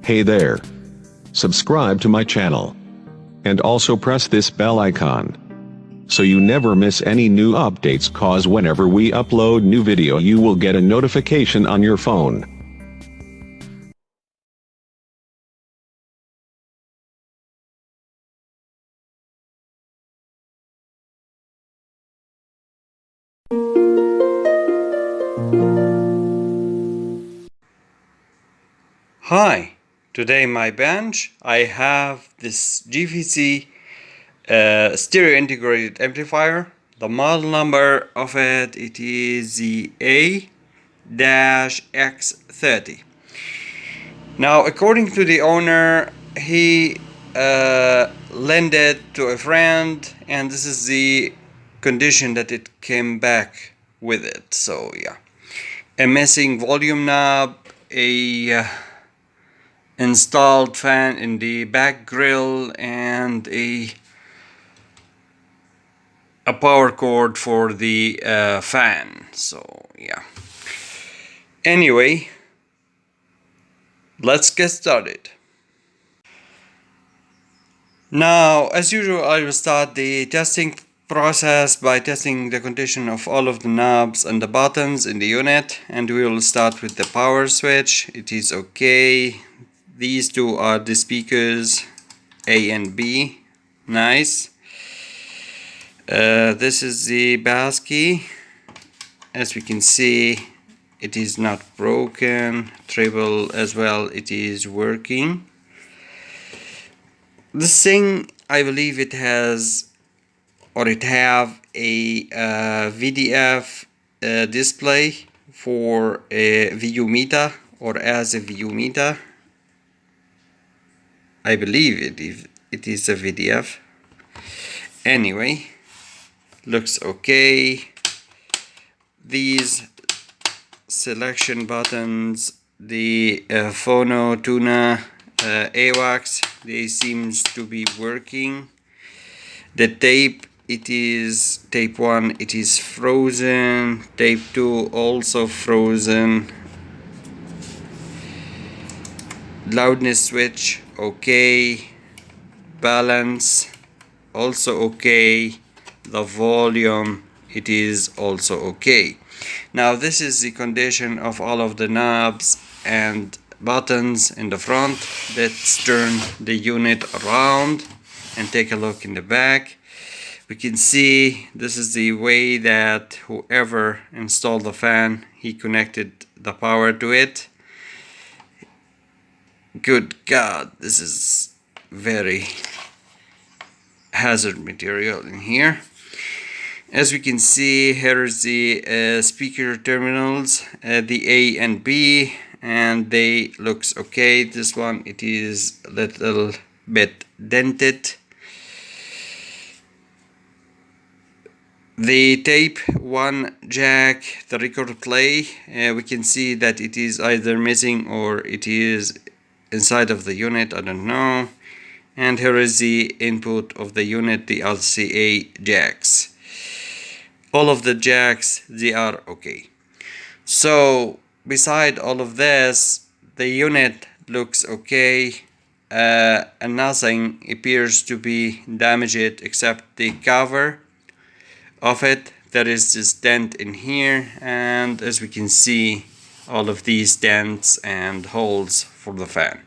Hey there. Subscribe to my channel. And also press this bell icon, so you never miss any new updates, cause whenever we upload new video you will get a notification on your phone. Hi, today in my bench I have this Jvc stereo integrated amplifier. The model number of it is the A-X30. Now, according to the owner, he lent it to a friend, and this is the condition that it came back with it. So yeah, a missing volume knob, a installed fan in the back grill, and a power cord for the fan. So yeah, anyway, let's get started. Now, as usual, I will start the testing process by testing the condition of all of the knobs and the buttons in the unit, and we will start with the power switch. It is okay. These two are the speakers, A and B. Nice. This is the bass key. As we can see, it is not broken. Treble as well, it is working. This thing, I believe it has, or it have a VDF display for a VU meter, or as a VU meter. I believe it is a VDF. Anyway, looks okay. These selection buttons, the phono tuner AWACS, they seems to be working. The tape, it is tape 1, it is frozen. Tape 2 also frozen. Loudness switch okay. Balance also okay. The volume, it is also okay. Now this is the condition of all of the knobs and buttons in the front. Let's turn the unit around and take a look in the back. We can see this is the way that whoever installed the fan, he connected the power to it. Good God, this is very hazard material in here. As we can see, here is the speaker terminals, the A and B, and they looks okay. This one, it is a little bit dented. The tape 1 jack, the record play, we can see that it is either missing or it is inside of the unit, I don't know. And here is the input of the unit, the RCA jacks. All of the jacks, they are okay. So beside all of this, the unit looks okay, and nothing appears to be damaged except the cover of it. There is this dent in here, and as we can see, all of these dents and holes for the fan.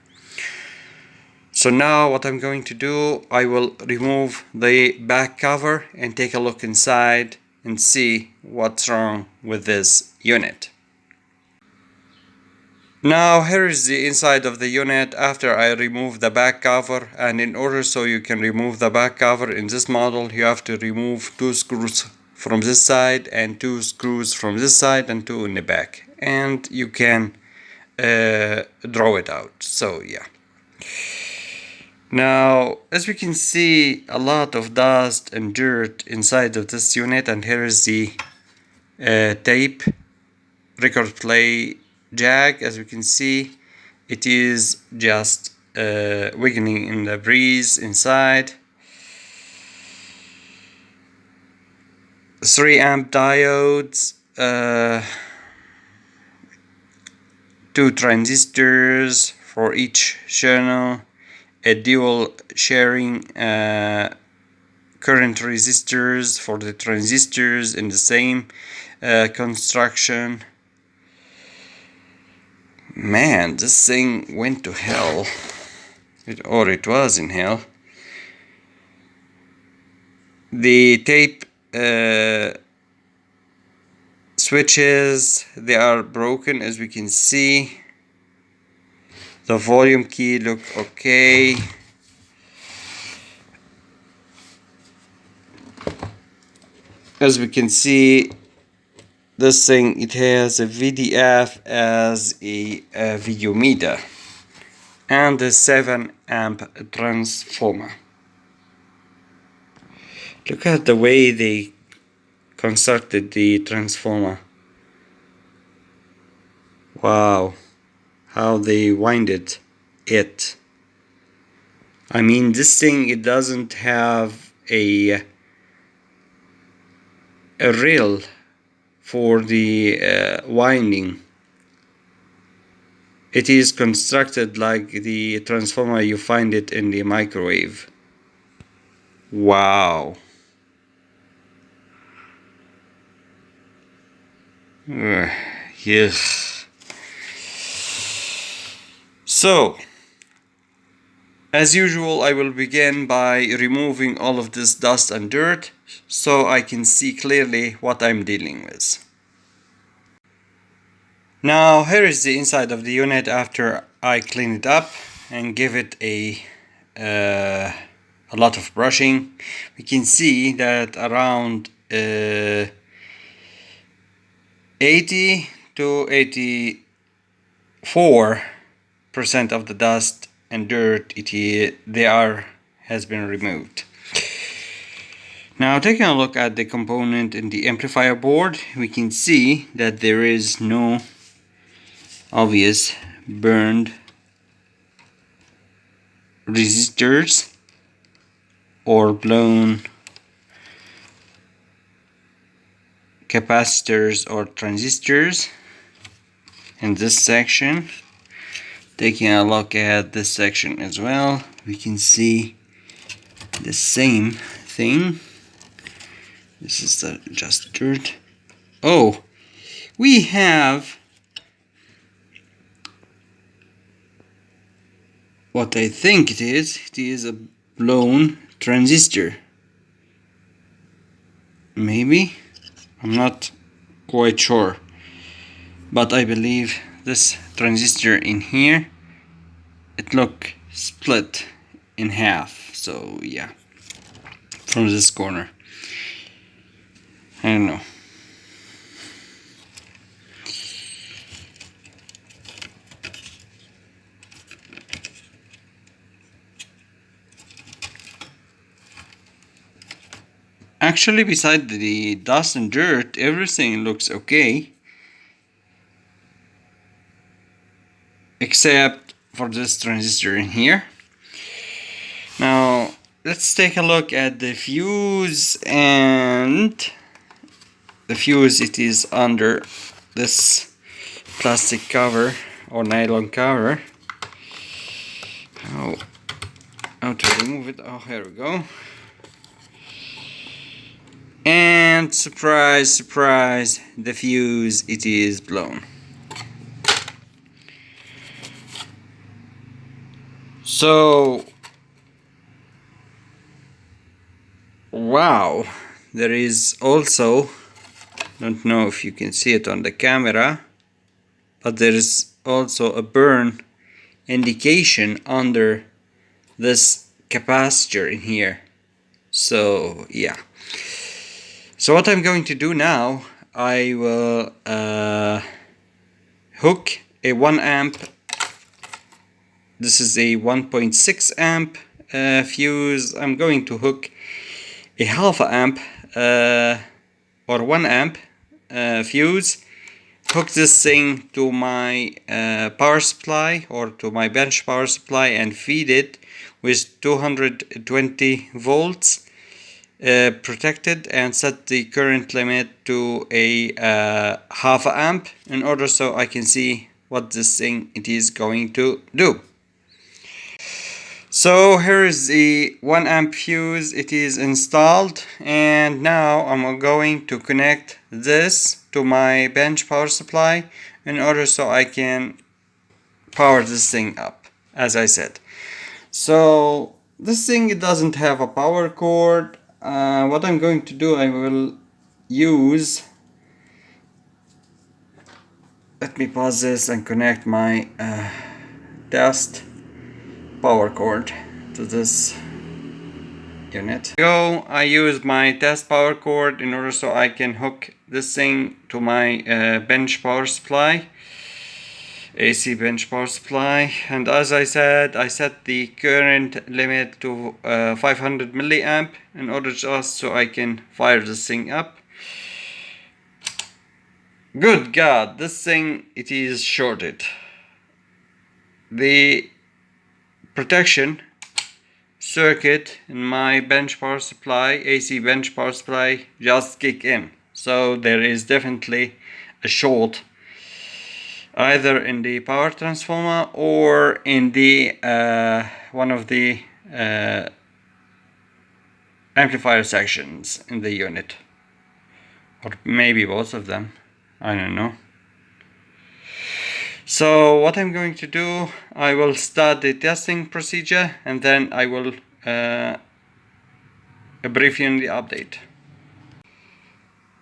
So now what I'm going to do, I will remove the back cover and take a look inside and see what's wrong with this unit. Now here is the inside of the unit after I remove the back cover, and in order so you can remove the back cover in this model, you have to remove 2 screws from this side and 2 screws from this side and 2 in the back, and you can draw it out. So yeah. Now, as we can see, a lot of dust and dirt inside of this unit, and here is the tape record play jack. As we can see, it is just wiggling in the breeze inside. 3 amp diodes, 2 transistors, for each channel, a dual sharing current resistors for the transistors in the same construction. Man, this thing went to hell, or it was in hell. The tape switches, they are broken, as we can see. The volume key look okay. As we can see, this thing, it has a VDF as a video meter and a 7 amp transformer. Look at the way they constructed the transformer. Wow, how they winded it. I mean, this thing, it doesn't have a rail for the winding. It is constructed like the transformer you find it in the microwave. Wow. Yes. So, as usual, I will begin by removing all of this dust and dirt so I can see clearly what I'm dealing with. Now, here is the inside of the unit after I clean it up and give it a lot of brushing. We can see that around 80 to 84% of the dust and dirt has been removed. Now, taking a look at the component in the amplifier board, we can see that there is no obvious burned resistors or blown capacitors or transistors in this section. Taking a look at this section as well, we can see the same thing. This is just dirt. Oh, we have what I think it is. It is a blown transistor. Maybe? I'm not quite sure. But I believe this transistor in here, it look split in half. So yeah, from this corner. I don't know. Actually, beside the dust and dirt, everything looks okay. Except for this transistor in here. Now, let's take a look at the fuse, and the fuse, it is under this plastic cover or nylon cover. How to remove it? Oh, here we go. And surprise, surprise, the fuse, it is blown. So, wow, there is also, don't know if you can see it on the camera, but there is also a burn indication under this capacitor in here. So yeah. So what I'm going to do now, I will hook a 1 amp. This is a 1.6 amp fuse. I'm going to hook a half amp or 1 amp fuse. Hook this thing to my power supply or to my bench power supply and feed it with 220 volts. Protected, and set the current limit to a half amp in order so I can see what this thing it is going to do. So here is the 1 amp fuse. It is installed, and now I'm going to connect this to my bench power supply in order so I can power this thing up, as I said. So this thing, it doesn't have a power cord. What I'm going to do, I will use, let me pause this and connect my test power cord to this unit. I use my test power cord in order so I can hook this thing to my bench power supply, AC bench power supply. And as I said, I set the current limit to 500 milliamp in order just so I can fire this thing up. Good God, this thing, it is shorted. The protection circuit in my bench power supply, AC bench power supply, just kick in. So there is definitely a short either in the power transformer or in the one of the amplifier sections in the unit, or maybe both of them, I don't know. So what I'm going to do, I will start the testing procedure, and then I will brief you on the update.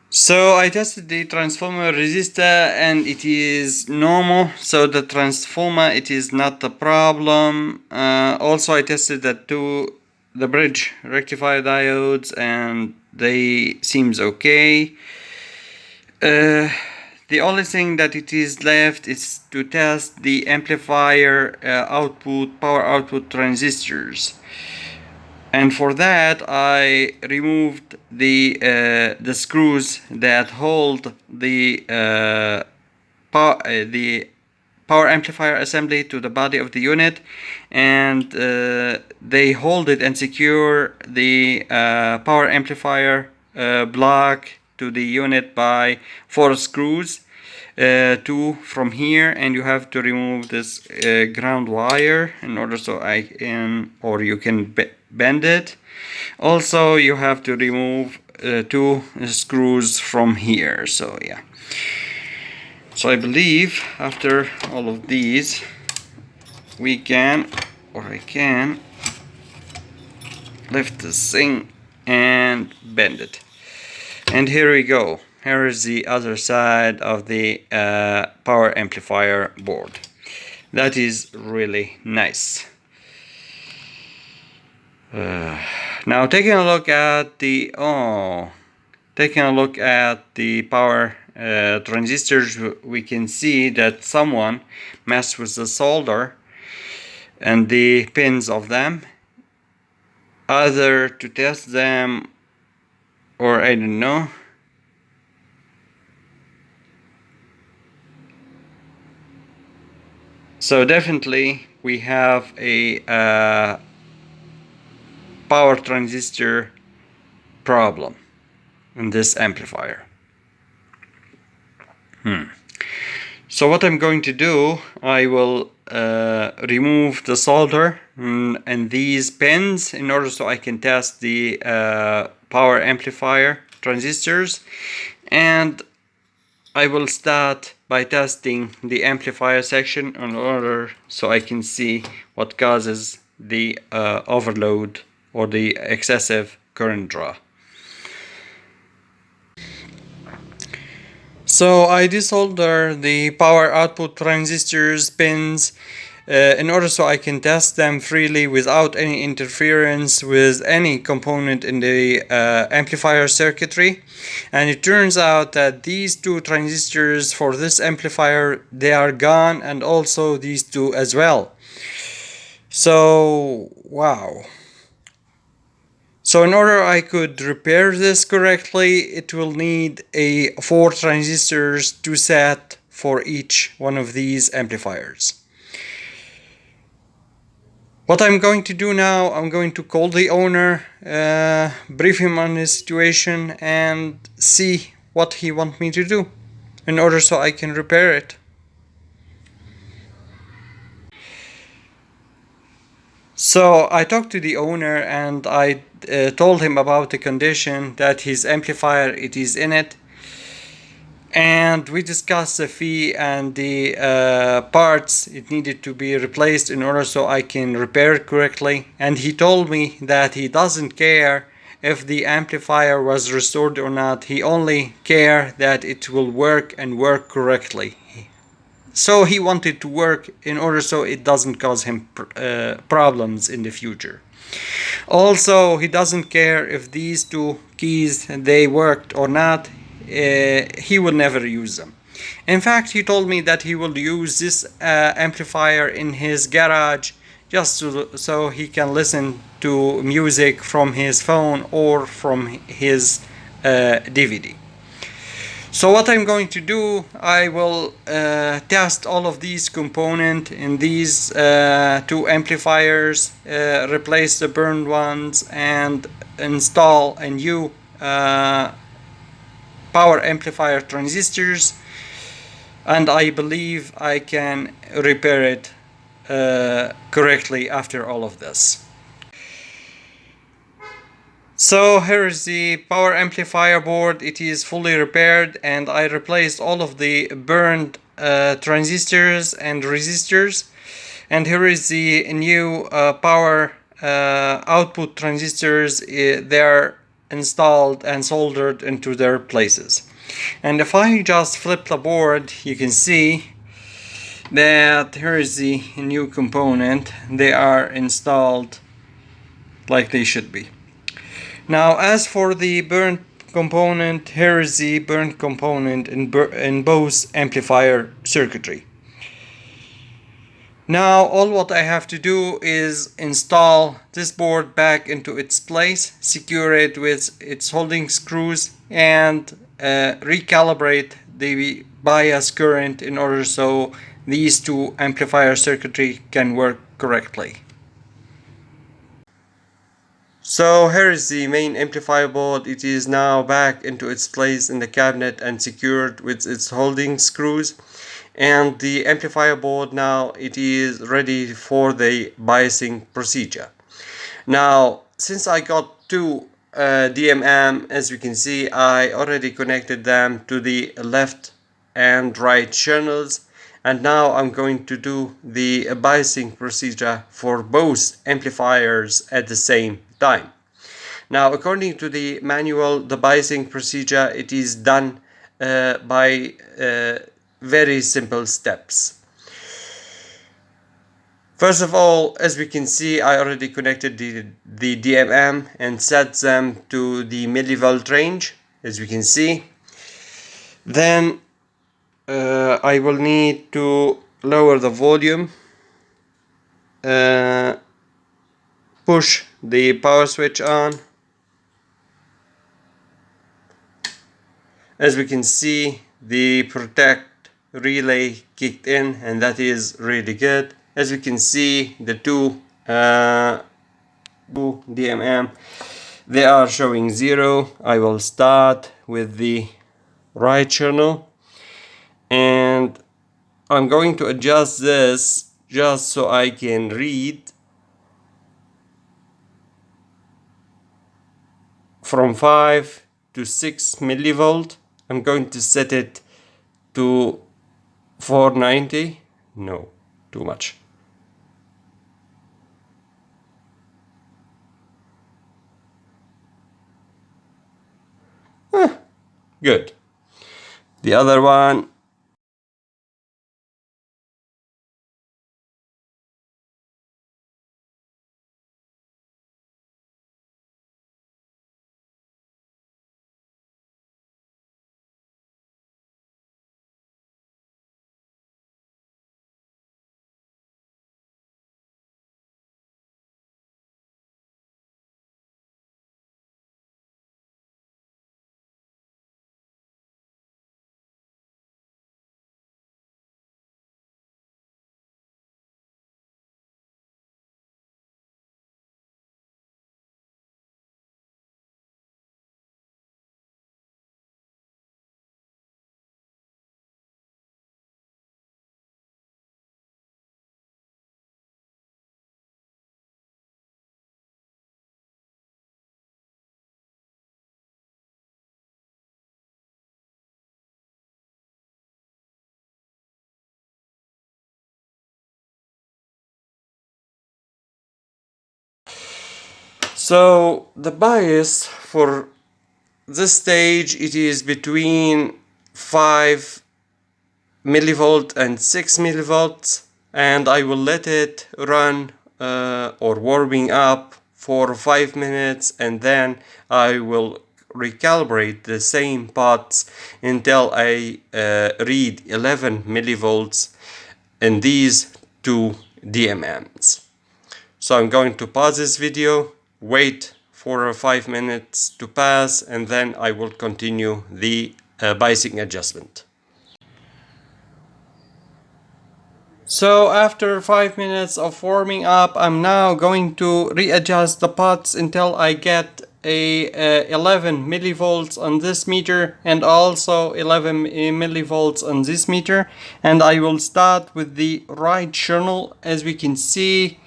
So I tested the transformer resistor and it is normal, so the transformer, it is not a problem. Also I tested the bridge rectifier diodes and they seems okay. The only thing that it is left is to test the amplifier power output transistors, and for that I removed the screws that hold the power amplifier assembly to the body of the unit, and they hold it and secure the power amplifier block to the unit by 4 screws, 2 from here, and you have to remove this ground wire in order so I can, or you can bend it. Also you have to remove 2 screws from here. So yeah, so I believe after all of these we can, or I can, lift this thing and bend it. And here we go. Here is the other side of the power amplifier board. That is really nice. Now taking a look at the power transistors, we can see that someone messed with the solder and the pins of them, either to test them or I don't know. So definitely we have a power transistor problem in this amplifier. So what I'm going to do, I will remove the solder and these pins in order so I can test the power amplifier transistors, and I will start by testing the amplifier section in order so I can see what causes the overload or the excessive current draw. So I desolder the power output transistors pins in order so I can test them freely without any interference with any component in the amplifier circuitry. And it turns out that these 2 transistors for this amplifier, they are gone, and also these 2 as well. So wow. So in order I could repair this correctly, it will need 4 transistors to set for each one of these amplifiers. What I'm going to do now, I'm going to call the owner, brief him on his situation and see what he wants me to do in order so I can repair it. So I talked to the owner and I told him about the condition that his amplifier it is in it, and we discussed the fee and the parts it needed to be replaced in order so I can repair it correctly. And he told me that he doesn't care if the amplifier was restored or not, he only care that it will work and work correctly. So he wanted to work in order so it doesn't cause him problems in the future. Also, he doesn't care if these two keys they worked or not. He will never use them. In fact, he told me that he will use this amplifier in his garage just so he can listen to music from his phone or from his DVD. So what I'm going to do, I will test all of these components in these two amplifiers, replace the burned ones, and install a new power amplifier transistors, and I believe I can repair it correctly after all of this. So here is the power amplifier board. It is fully repaired and I replaced all of the burned transistors and resistors. And here is the new power output transistors. They are installed and soldered into their places. And if I just flip the board, you can see that here is the new component. They are installed like they should be. Now, as for the burnt component, here is the burnt component in both amplifier circuitry. Now, all what I have to do is install this board back into its place, secure it with its holding screws, and recalibrate the bias current in order so these two amplifier circuitry can work correctly. So here is the main amplifier board. It is now back into its place in the cabinet and secured with its holding screws. And the amplifier board now it is ready for the biasing procedure. Now, since I got two DMM, as we can see, I already connected them to the left and right channels. And now I'm going to do the biasing procedure for both amplifiers at the same time. Now, according to the manual, the biasing procedure it is done by very simple steps. First of all, as we can see, I already connected the DMM and set them to the millivolt range, as we can see. Then I will need to lower the volume, push the power switch on. As we can see, the protect relay kicked in, and that is really good. As we can see, the two DMM they are showing 0. I will start with the right channel and I'm going to adjust this just so I can read from 5 to 6 millivolt. I'm going to set it to 490. No, too much. Good. The other one So the bias for this stage, it is between 5 millivolt and 6 millivolts, and I will let it run or warming up for 5 minutes, and then I will recalibrate the same pots until I read 11 millivolts in these two DMMs. So I'm going to pause this video, wait for 5 minutes to pass, and then I will continue the biasing adjustment. So after 5 minutes of warming up, I'm now going to readjust the pots until I get a 11 millivolts on this meter and also 11 millivolts on this meter, and I will start with the right channel. As we can see,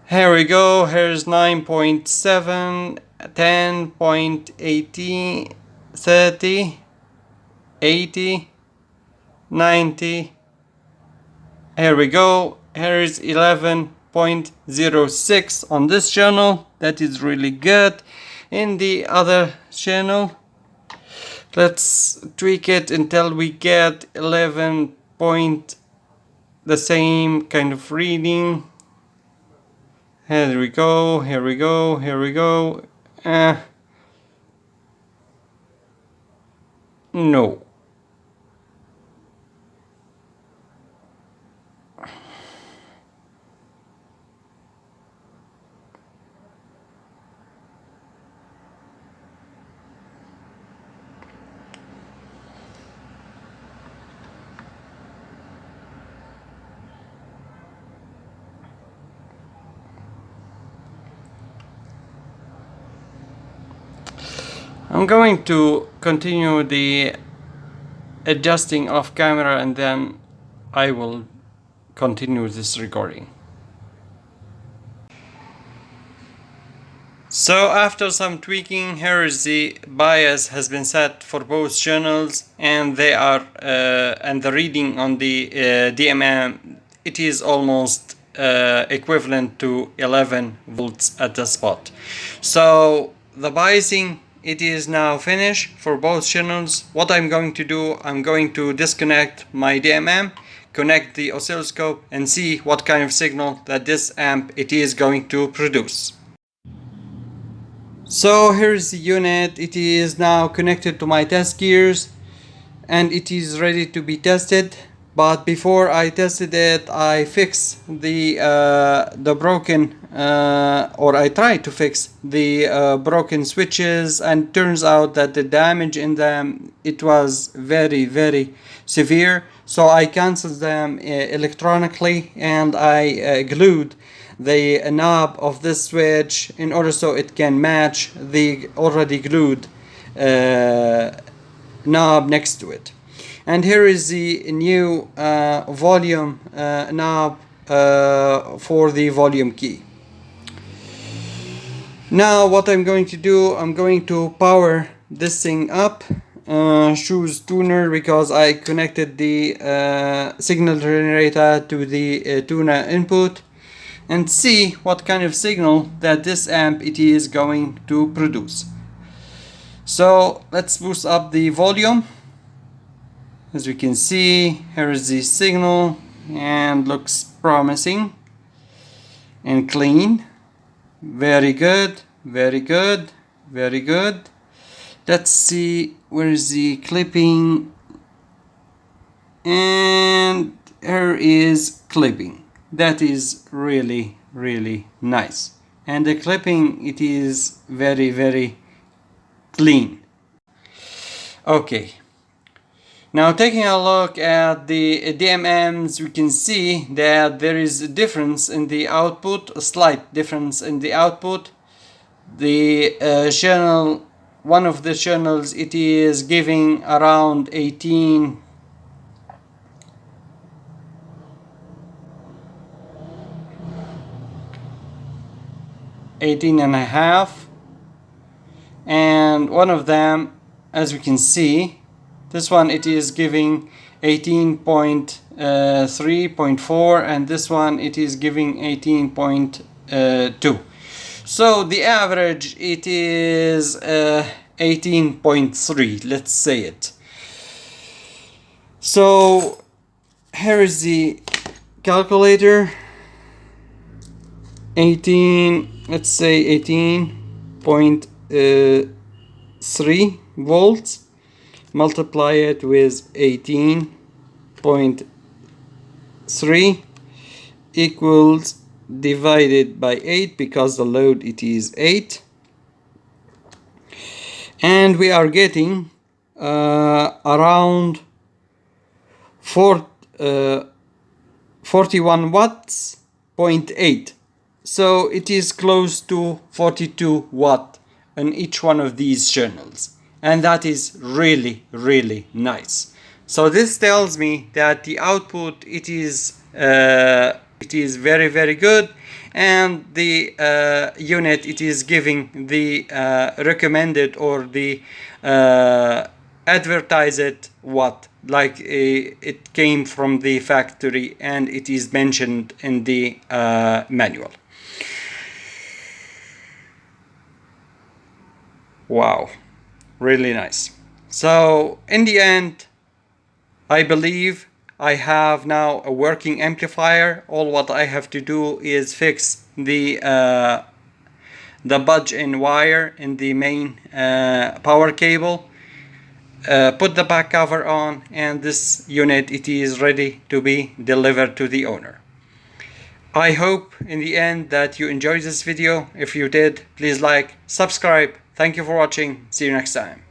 here we go. Here's 9.7, 10.80, 30, 80, 90. Here we go. Here is 11.06 on this channel. That is really good. In the other channel, let's tweak it until we get 11 point, the same kind of reading. Here we go, here we go, here we go. No. I'm going to continue the adjusting off camera, and then I will continue this recording. So after some tweaking, here is the bias has been set for both channels, and they are and the reading on the DMM, it is almost equivalent to 11 volts at the spot. So the biasing, it is now finished for both channels. What I'm going to do, I'm going to disconnect my DMM, connect the oscilloscope, and see what kind of signal that this amp it is going to produce. So here's the unit. It is now connected to my test gears and it is ready to be tested. But before I tested it, I fixed the broken or I tried to fix the broken switches, and turns out that the damage in them, it was very severe. So I canceled them electronically, and I glued the knob of this switch in order so it can match the already glued knob next to it. And here is the new volume knob for the volume key. Now what I'm going to do, I'm going to power this thing up, choose tuner, because I connected the signal generator to the tuner input, and see what kind of signal that this amp it is going to produce. So let's boost up the volume. As we can see, here is the signal and looks promising and clean. Very good, very good, very good. Let's see, where is the clipping? And here is clipping. That is really nice. And the clipping, it is very clean. Okay. Now taking a look at the DMMs, we can see that there is a difference in the output, a slight difference in the output. The channel, one of the channels, it is giving around 18 and a half, and one of them, as we can see, this one it is giving 18.3.4, and this one it is giving 18.2. So the average, it is 18.3, let's say it. So here is the calculator. 18, let's say 18.3 volts, multiply it with 18.3 equals divided by 8, because the load it is 8, and we are getting around 41 watts, 0.8. So it is close to 42 watt on each one of these channels, and that is really, really nice. So this tells me that the output, it is very, very good, and the unit, it is giving the recommended or the advertised watt, like it came from the factory and it is mentioned in the manual. Wow, really nice. So in the end, I believe I have now a working amplifier. All what I have to do is fix the budge-in wire in the main power cable, put the back cover on, and this unit, it is ready to be delivered to the owner. I hope in the end that you enjoyed this video. If you did, please like, subscribe. Thank you for watching. See you next time.